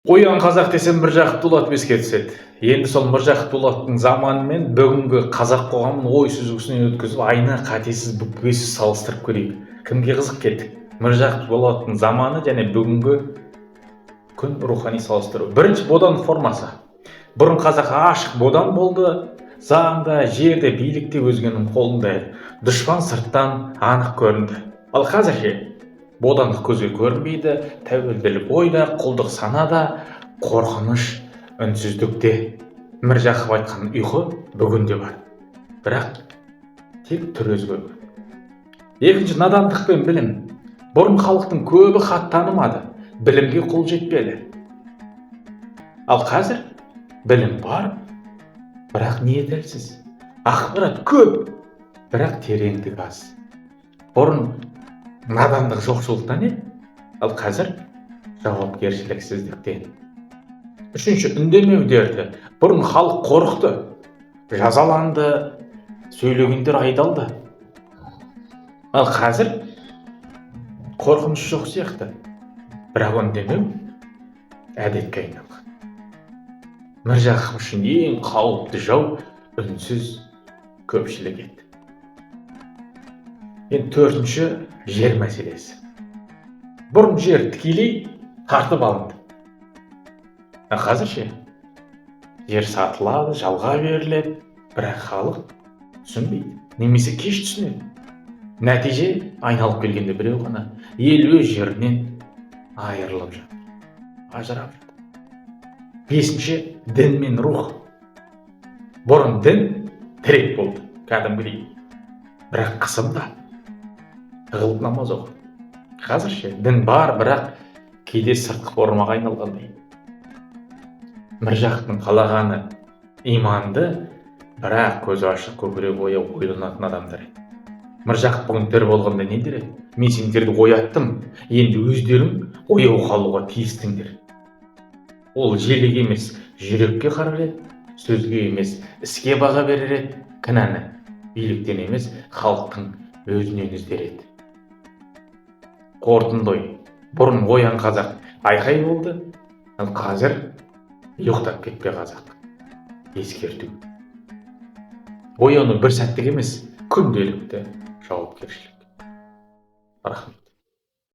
Оян қазақ десем Міржақып Дулатов еске түседі. Енді сол Міржақып Дулатовтың заманы мен бүгінгі қазақ қоғамын ой сүзгісінен өткізіп, айна қатесіз бүкпесіз салыстырып көрейік. Кімге қызық келдік? Міржақып Дулатовтың заманы және бүгінгі күн рухани салыстыру. Бірінші бодан формасы. Бұрын қазақ ашық бодан болды, заңда, жерде, билікте өзгенің қолында еді. Дұшпан сырттан анық көрінді. Ал қазір ше? Бодандық көзге көрінбейді, тәуелділік ойда, құлдық санада, қорқыныш үнсіздікте. Міржақып айтқан ұйқы бүгінде бар. Бірақ тек түр өзгерді. Екінші, надандық пен білім. Бұрын халықтың көбі хат танымады, білімге қол жетпеді. Ал қазір білім бар, бірақ ниет әлсіз. Ақпарат көп, бірақ тереңдік аз. Бұрын надандық жоқшылықтан еді, ал қазір жауапкершіліксіздіктен. Үшінші, үндемеу дерті. Бұрын халық қорықты, жазаланды, сөйлегендер айдалды. Ал қазір қорқыныш жоқ сияқты, бірақ үндемеу әдетке айналған. Міржақып үшін ең қауіпті жау үнсіз көпшілік еді. Енді төртінші, жер мәселесі. Бұрын жер тікелей тартып алынды. Қазір ше? Жер сатылады, жалға беріледі, бірақ халық түсінбейді, немесе кеш түсінеді. Нәтиже айналып келгенде біреу ғана ел өз жерінен айырылып жатыр, ажырап жатыр. Бесінші, дін мен рух. Бұрын дін тірек болды, кәдімгідей, бірақ қысымда. Тығылып намаз оқы. Қазір ше? Дін бар, бірақ кейде сыртқы формаға айналғандай. Міржақыптың қалағаны иманды, бірақ көзі ашық, көкірегі ояу, ойланатын адамдар еді. Міржақып бүгін тірі болғанда не дер еді? Мен сендерді ояттым, енді өздерің ояу қалуға тиістіңдер. Ол желіге емес, жүрекке қарар еді, сөзге емес, іске баға берер еді, кінәні биліктен емес, халықтың өзінен іздер еді. Қорытынды ой. Бұрын оян қазақ айқай болды, ал қазір ұйықтап кетпе қазақ. Ескерту. Ояну бір сәттік емес, күнделікті жауапкершілік. Рахмет.